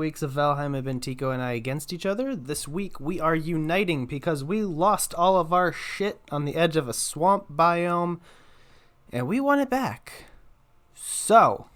weeks of Valheim have been Tiko and I against each other. This week we are uniting because we lost all of our shit on the edge of a swamp biome and we want it back. So,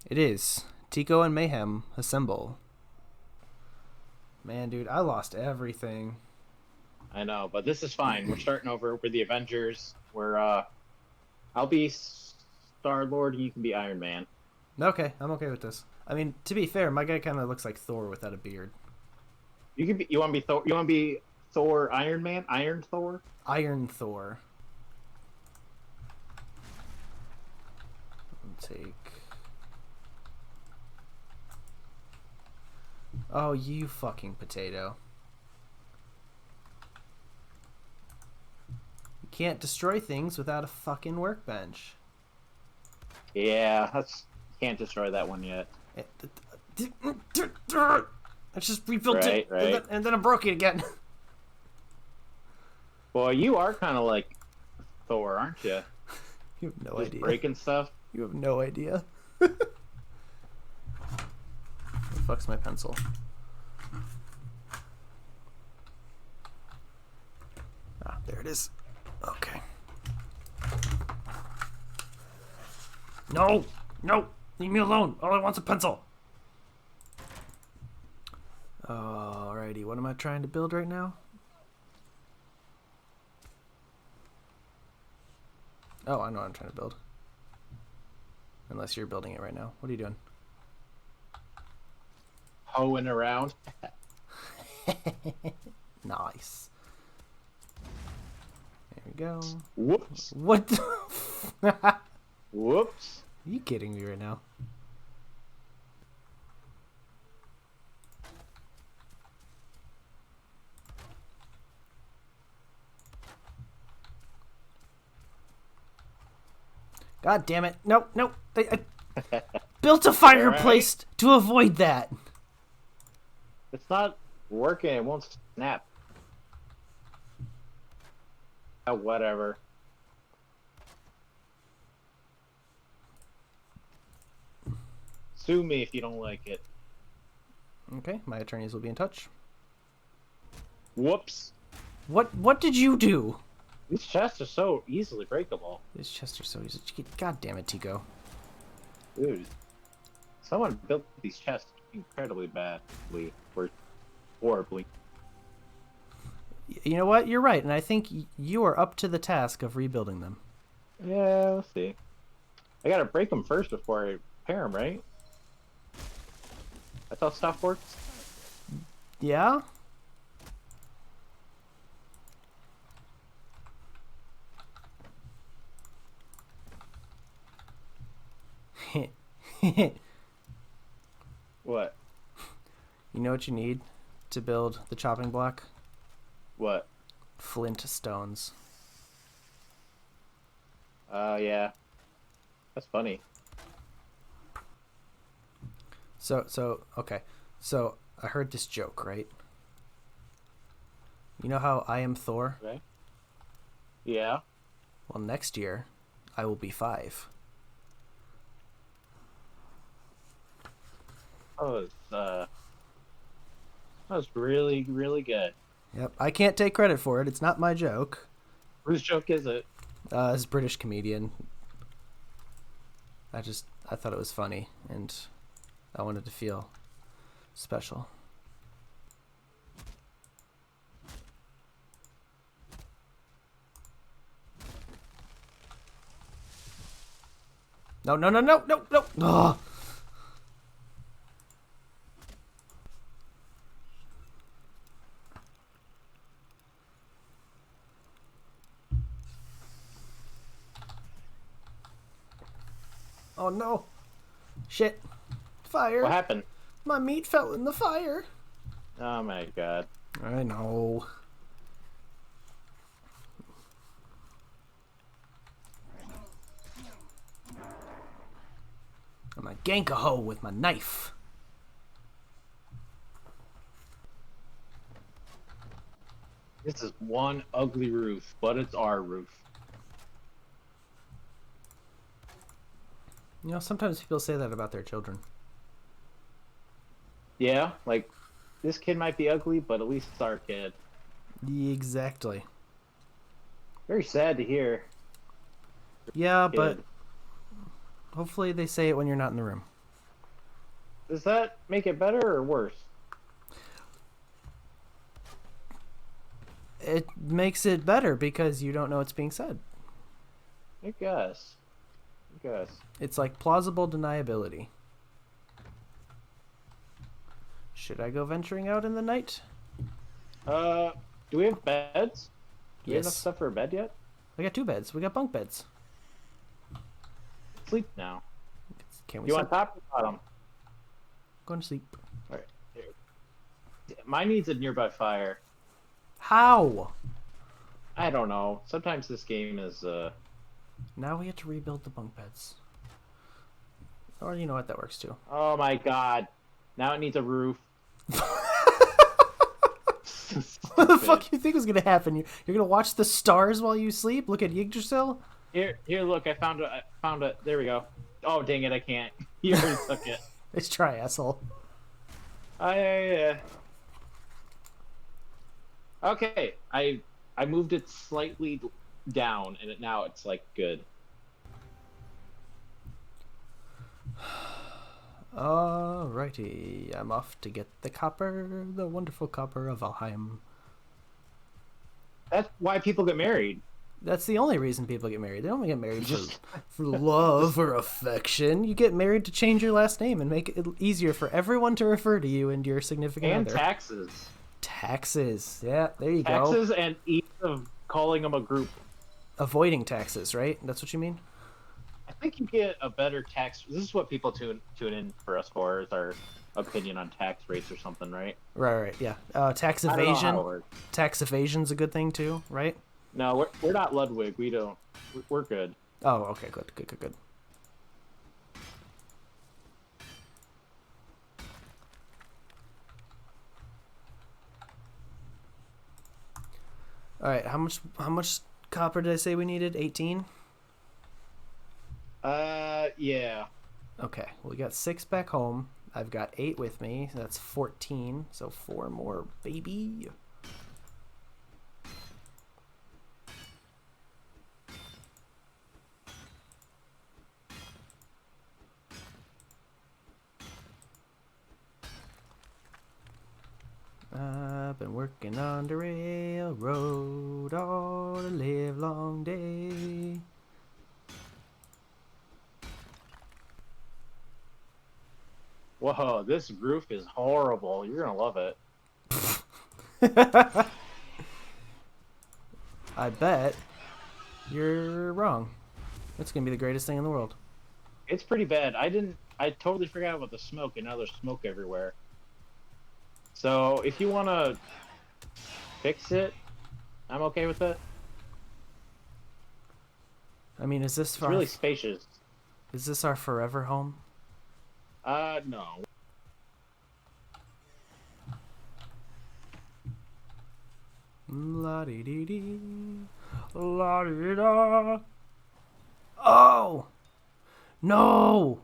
it is Tiko and Mayhem assemble. Man, dude, I lost everything. I know, but this is fine. We're starting over with the Avengers. I'll be Star-Lord and you can be Iron Man. Okay, I'm okay with this. I mean, to be fair, my guy kind of looks like Thor without a beard. You want to be Thor? You want to be Thor, Iron Man, Iron Thor? Iron Thor. Take. Oh, you fucking potato. You can't destroy things without a fucking workbench. Yeah, can't destroy that one yet. I just rebuilt it, right. And then I broke it again. Boy, you are kind of like Thor, aren't you? You have no just idea. Breaking stuff. You have no idea. Where the fuck's my pencil? Ah, there it is. Okay. No! No! Leave me alone! All I want's a pencil! Alrighty, what am I trying to build right now? Oh, I know what I'm trying to build. Unless you're building it right now. What are you doing? Hoeing around. Nice. There we go. Whoops. What the Whoops. Are you kidding me right now? God damn it. Nope, nope. I built a fireplace to avoid that. It's not working. It won't snap. Oh, whatever. Sue me if you don't like it. Okay, my attorneys will be in touch. Whoops. What did you do? These chests are so easily breakable. These chests are so easy. God damn it, Tiko. Dude. Someone built these chests incredibly badly. Or horribly. You know what? You're right, and I think you are up to the task of rebuilding them. Yeah, let's see. I gotta break them first before I repair them, right? That's how stuff works. Yeah? What? You know what you need to build the chopping block? What? Flint stones. Yeah. That's funny. Okay. So, I heard this joke, right? You know how I am Thor? Okay. Yeah. Well, next year, I will be 5. Oh, that was really, really good. Yep, I can't take credit for it. It's not my joke. Whose joke is it? It's a British comedian. I thought it was funny, and I wanted to feel special. No. Ugh. Oh no. Shit. Fire. What happened? My meat fell in the fire. Oh my god. I know. I'm gonna gank a hoe with my knife. This is one ugly roof, but it's our roof. You know, sometimes people say that about their children. Yeah, like this kid might be ugly, but at least it's our kid. Exactly. Very sad to hear, Yeah, but kid. hopefully they say it when you're not in the room. Does that make it better or worse? It makes it better because you don't know what's being said. I guess. I guess. It's like plausible deniability. Should I go venturing out in the night? Uh, do we have beds? Do we have enough Yes. stuff for a bed yet? We got 2 beds. We got bunk beds. Sleep now. Can we You sleep? on top or bottom? Going to sleep. All right. Here. Mine needs a nearby fire. How? I don't know. Sometimes this game is Now we have to rebuild the bunk beds. Or you know what, that works too. Oh my god. Now it needs a roof. What the fuck you think was gonna happen? You're gonna watch the stars while you sleep? Look at Yggdrasil? Here, look. I found it. There we go. Oh, dang it. I can't. You already took it. Let's try, asshole. I Okay. I moved it slightly down, and now it's like good. Alrighty, I'm off to get the copper, the wonderful copper of Valheim. That's why people get married. That's the only reason people get married. They don't get married for love or affection. You get married to change your last name and make it easier for everyone to refer to you and your significant And other. taxes. Taxes. Yeah, there you go. Taxes and ease of calling them a group. Avoiding taxes, right? That's what you mean? I think you get a better tax. This is what people tune in for us for, is our opinion on tax rates or something, right? Right, yeah. Tax I don't know how evasion. it works. Tax evasion's a good thing too, right? No, we're not Ludwig. We don't. We're good. Oh, okay, good. All right, how much copper did I say we needed? 18? Yeah. Okay, well, we got 6 back home. I've got 8 with me. So that's 14. So 4 more, baby. I've been working on the railroad all the live long day. Whoa, this roof is horrible. You're gonna love it. I bet you're wrong. It's gonna be the greatest thing in the world. It's pretty bad. I totally forgot about the smoke, and now there's smoke everywhere. So if you wanna fix it, I'm okay with it. I mean, is this It's really spacious. is this our forever home? No. La dee dee dee, la dee da. Oh no!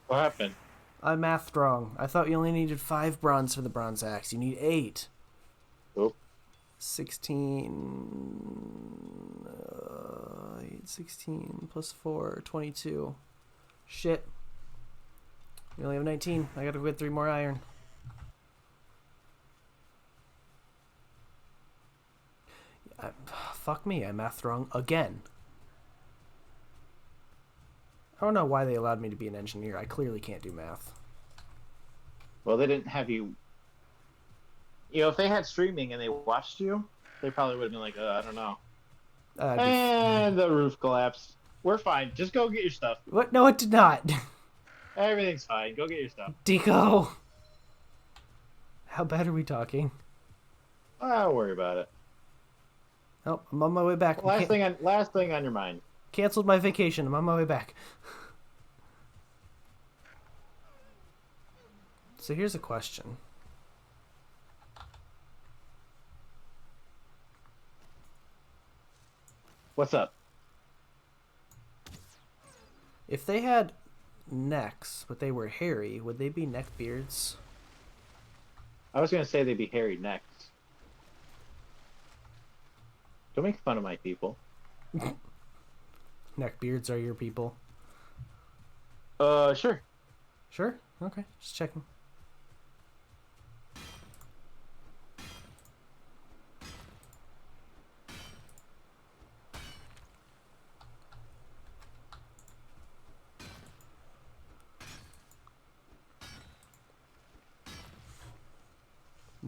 What happened? I mathed wrong. I thought you only needed 5 bronze for the bronze axe. You need 8. Oh. 16. 8, 16 plus 4, 22. Shit. We only have 19. I gotta go get 3 more iron. Fuck me, I mathed wrong again. I don't know why they allowed me to be an engineer. I clearly can't do math. Well, they didn't have you. You know, if they had streaming and they watched you, they probably would have been like, I don't know. And the roof collapsed. We're fine. Just go get your stuff. What? No, it did not. Everything's fine. Go get your stuff. Tiko! How bad are we talking? Don't worry about it. Oh, I'm on my way back. Last thing on your mind. Canceled my vacation. I'm on my way back. So here's a question. What's up? If they had necks, but they were hairy, would they be neckbeards? I was gonna say they'd be hairy necks. Don't make fun of my people. Neckbeards are your people. Sure. Sure? Okay, just checking.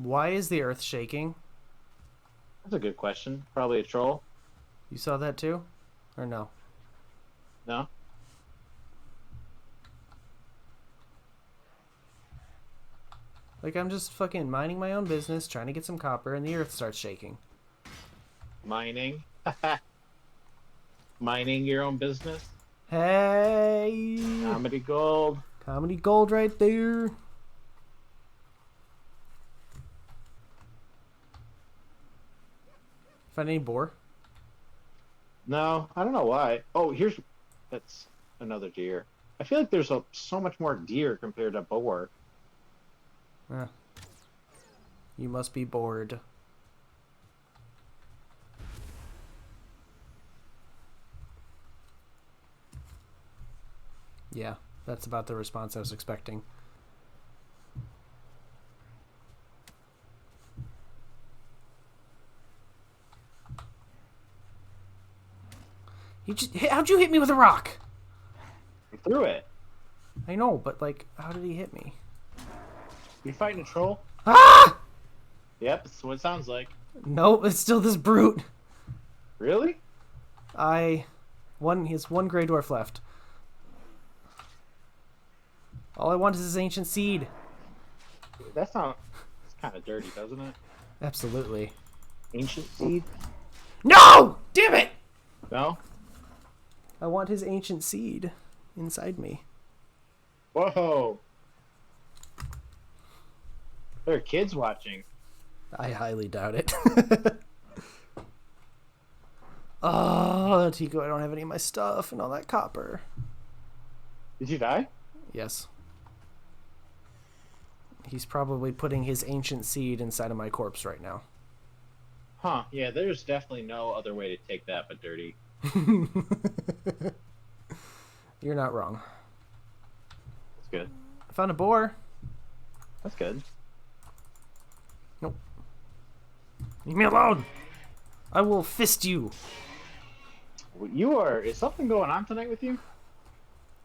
Why is the earth shaking? That's a good question. Probably a troll. You saw that too? Or no? No? Like, I'm just fucking minding my own business, trying to get some copper, and the earth starts shaking. Mining. Mining your own business. Hey! Comedy gold. Comedy gold right there. Find any boar? No, I don't know why. Oh, that's another deer. I feel like there's so much more deer compared to boar. You must be bored. Yeah, that's about the response I was expecting. How'd you hit me with a rock? I threw it. I know, but like, how did he hit me? You fighting a troll? Ah! Yep, that's what it sounds like. Nope, it's still this brute. Really? He has one gray dwarf left. All I want is his ancient seed. It's kind of dirty, doesn't it? Absolutely. Ancient seed? No! Damn it! No? I want his ancient seed inside me. Whoa! There are kids watching. I highly doubt it. Oh, Tiko, I don't have any of my stuff and all that copper. Did you die? Yes. He's probably putting his ancient seed inside of my corpse right now. Huh, yeah, there's definitely no other way to take that but dirty. You're not wrong. That's good. I found a boar. That's good. Nope. Leave me alone! I will fist you. Is something going on tonight with you?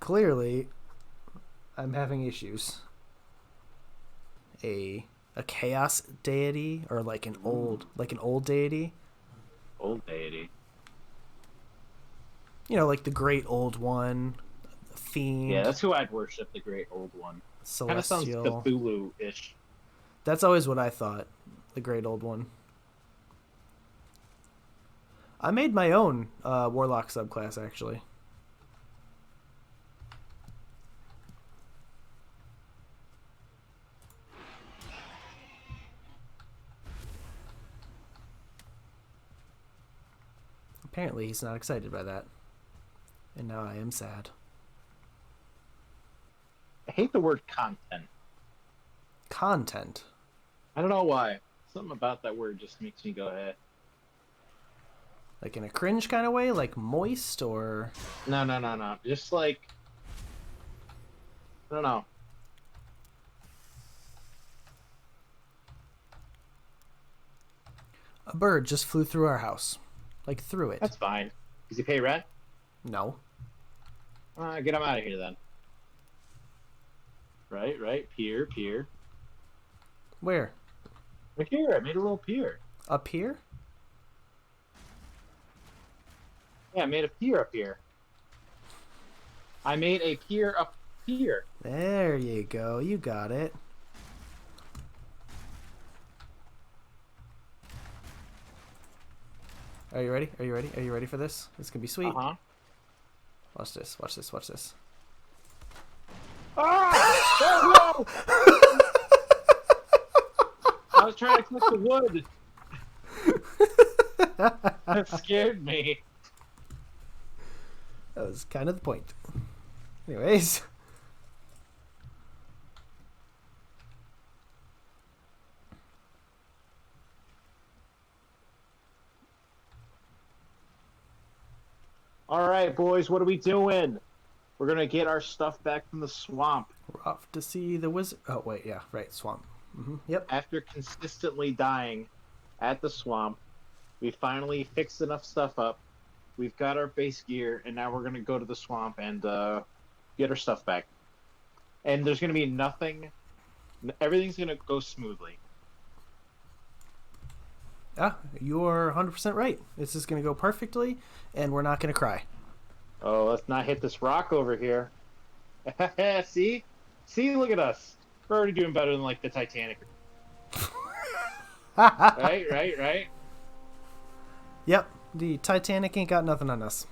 Clearly, I'm having issues. A chaos deity, or like an old deity. Old deity. You know, like the great old one, fiend. Yeah, that's who I'd worship, the great old one. Celestial. Kind of sounds Cthulhu-ish. That's always what I thought, the great old one. I made my own warlock subclass, actually. Apparently he's not excited by that. And now I am sad. I hate the word content. Content? I don't know why. Something about that word just makes me go, eh. Like in a cringe kind of way? Like moist, or... No. Just like... I don't know. A bird just flew through our house. Like, through it. That's fine. Does he pay rent? No. Get him out of here, then. Right. Pier. Where? Right here. I made a little pier. Up here? Yeah, I made a pier up here. I made a pier up here. There you go. You got it. Are you ready? Are you ready for this? It's gonna be sweet. Uh-huh. Watch this. Ah! Oh, no! I was trying to click the wood. That scared me. That was kind of the point. Anyways. All right, boys, what are we doing? We're gonna get our stuff back from the swamp. We're off to see the wizard. Oh, wait, yeah, right, swamp. Yep. After consistently dying at the swamp, we finally fixed enough stuff up. We've got our base gear, and now we're gonna go to the swamp and get our stuff back. And there's gonna be nothing. Everything's gonna go smoothly. Yeah, you're 100% right. This is going to go perfectly, and we're not going to cry. Oh, let's not hit this rock over here. See? See, look at us. We're already doing better than, like, the Titanic. Right? Yep, the Titanic ain't got nothing on us.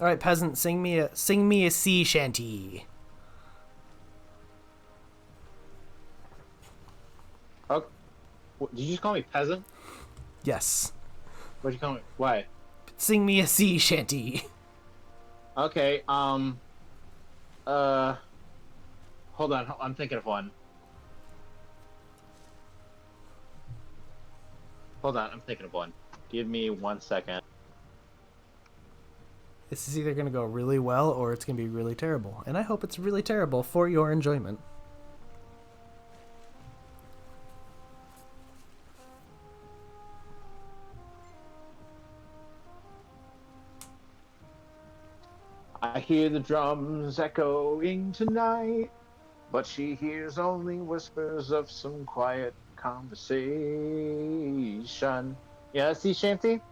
All right, peasant, sing me a sea shanty. Oh, did you just call me peasant? Yes. What'd you call me? Why? Sing me a sea shanty. Okay, hold on, I'm thinking of one. Hold on, I'm thinking of one. Give me 1 second. This is either going to go really well or it's going to be really terrible. And I hope it's really terrible for your enjoyment. I hear the drums echoing tonight, but she hears only whispers of some quiet conversation. Yeah, sea shanty?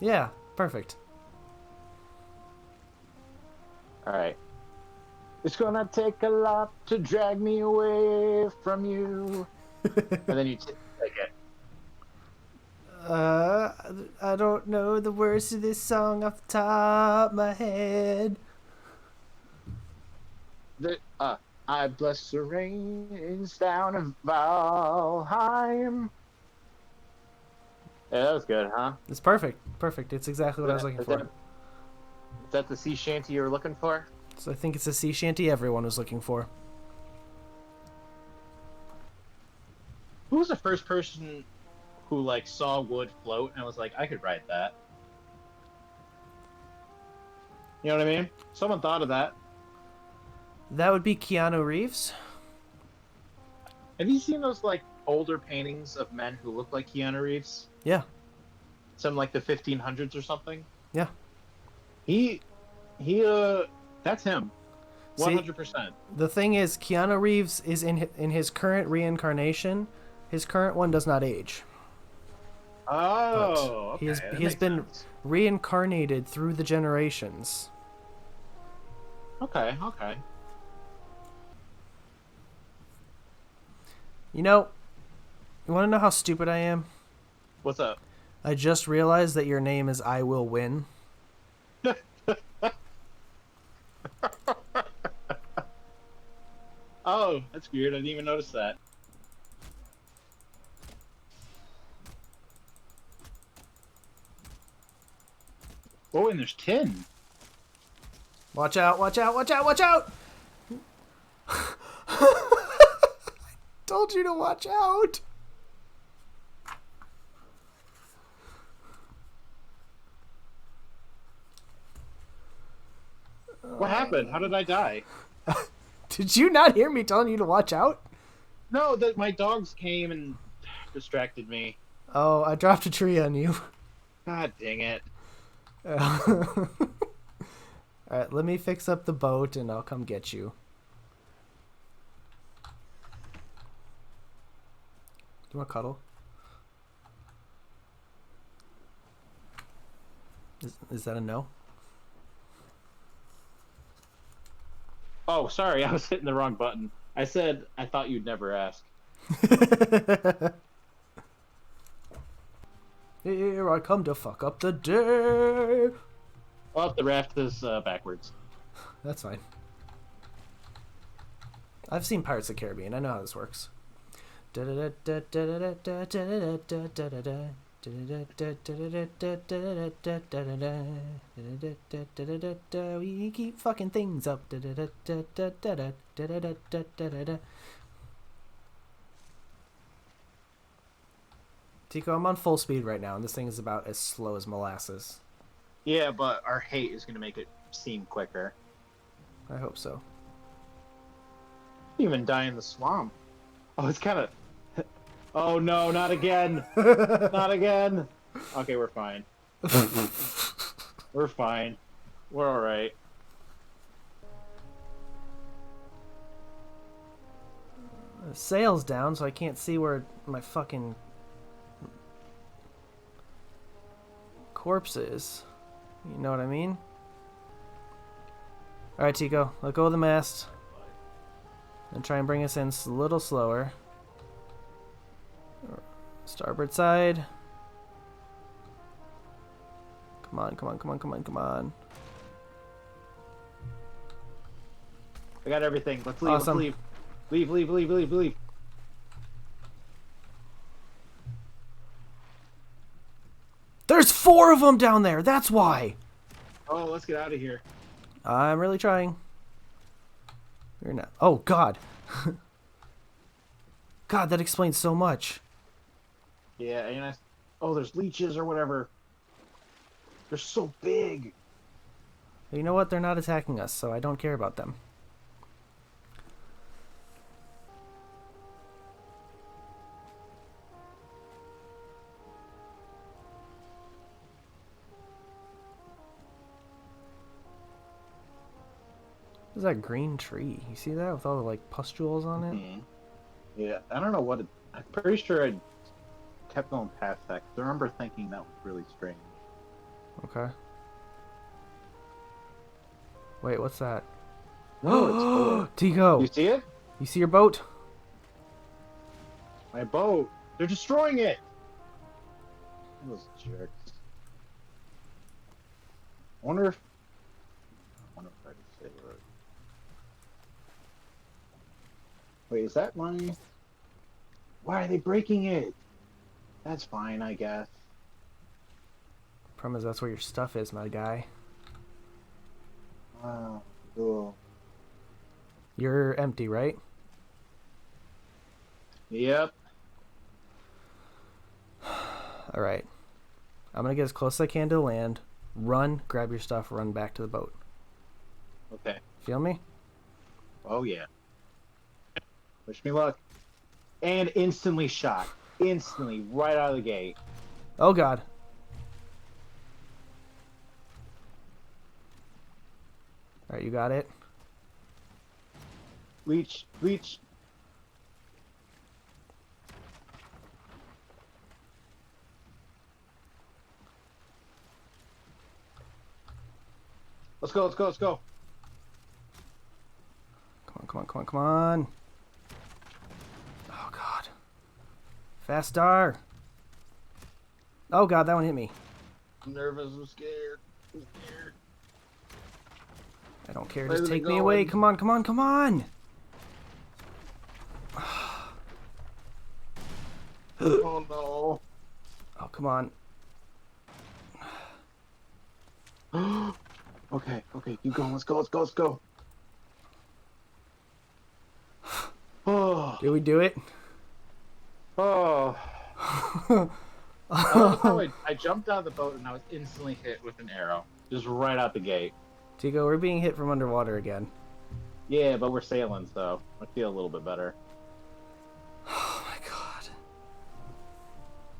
Yeah, perfect. Alright. It's gonna take a lot to drag me away from you. And then you take it. I don't know the words to this song off the top of my head. I bless the rains down in Valheim. Yeah, that was good, huh? It's perfect. Perfect. It's exactly what I was looking for. Is that the sea shanty you were looking for? So I think it's a sea shanty everyone was looking for. Who was the first person who, like, saw wood float and was like, I could write that? You know what I mean? Someone thought of that. That would be Keanu Reeves. Have you seen those, like, older paintings of men who look like Keanu Reeves? Yeah. Some, like, the 1500s or something? Yeah. That's him. 100%. See, the thing is, Keanu Reeves is in his current reincarnation. His current one does not age. Oh, okay. He has been reincarnated through the generations. Okay. You know, you want to know how stupid I am? What's up? I just realized that your name is I Will Win. Oh, that's weird. I didn't even notice that. Oh, and there's 10. Watch out, watch out, watch out, watch out! Told you to watch out! What happened? How did I die? Did you not hear me telling you to watch out? No, that my dogs came and distracted me. Oh, I dropped a tree on you. God dang it. Alright, let me fix up the boat and I'll come get you. Do you want to cuddle? Is that a no? Oh, sorry, I was hitting the wrong button. I said I thought you'd never ask. Here I come to fuck up the day. Oh, the raft is backwards. That's fine. I've seen Pirates of the Caribbean. I know how this works. We keep fucking things up. Tiko, I'm on full speed right now, and this thing is about as slow as molasses. Yeah, but our hate is going to make it seem quicker. I hope so. You even die in the swamp. Oh, it's kind of... Oh, no, not again. Not again. Okay, we're fine. We're fine. We're all right. The sail's down, so I can't see where my fucking corpse is. You know what I mean? Alright, Tiko, let go of the mast. And try and bring us in a little slower. Starboard side. Come on, come on, come on, come on, come on. I got everything. Let's leave, Awesome. let's leave. Leave, leave, leave, leave, leave. There's 4 of them down there, that's why! Oh, let's get out of here. I'm really trying. You're not. Oh, God. God, that explains so much. Yeah, and oh, there's leeches or whatever. They're so big. You know what? They're not attacking us, so I don't care about them. There's that green tree. You see that with all the like pustules on it? Mm-hmm. Yeah, I don't know what. I'm pretty sure I kept going past that because I remember thinking that was really strange. Okay. Wait, what's that? No, it's Tiko! You see it? You see your boat? My boat. They're destroying it. Those jerks. I wonder if I can say it. Wait, is that my... Why are they breaking it? That's fine, I guess. Problem is, that's where your stuff is, my guy. Wow, cool. You're empty, right? Yep. Alright. I'm gonna get as close as I can to the land. Run, grab your stuff, run back to the boat. Okay. Feel me? Oh, yeah. Wish me luck. And instantly shot. Instantly, right out of the gate. Oh, God. Alright, you got it? Leech, leech. Let's go, let's go, let's go. Come on, come on, come on, come on. Oh, God. Faster. Oh, God, that one hit me. I'm nervous, I'm scared. I'm scared. I don't care, Where just are they take me away. going? Come on, come on, come on. Oh, no. Oh, come on. Okay, okay, keep going. Let's go, let's go, let's go. Oh, Did we do it? oh. I love how I jumped out of the boat and I was instantly hit with an arrow. Just right out the gate. Tico, we're being hit from underwater again. Yeah, but we're sailing, so I feel a little bit better. Oh, my God.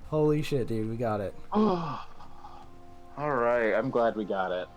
Holy shit, dude, we got it. Oh. Alright, I'm glad we got it.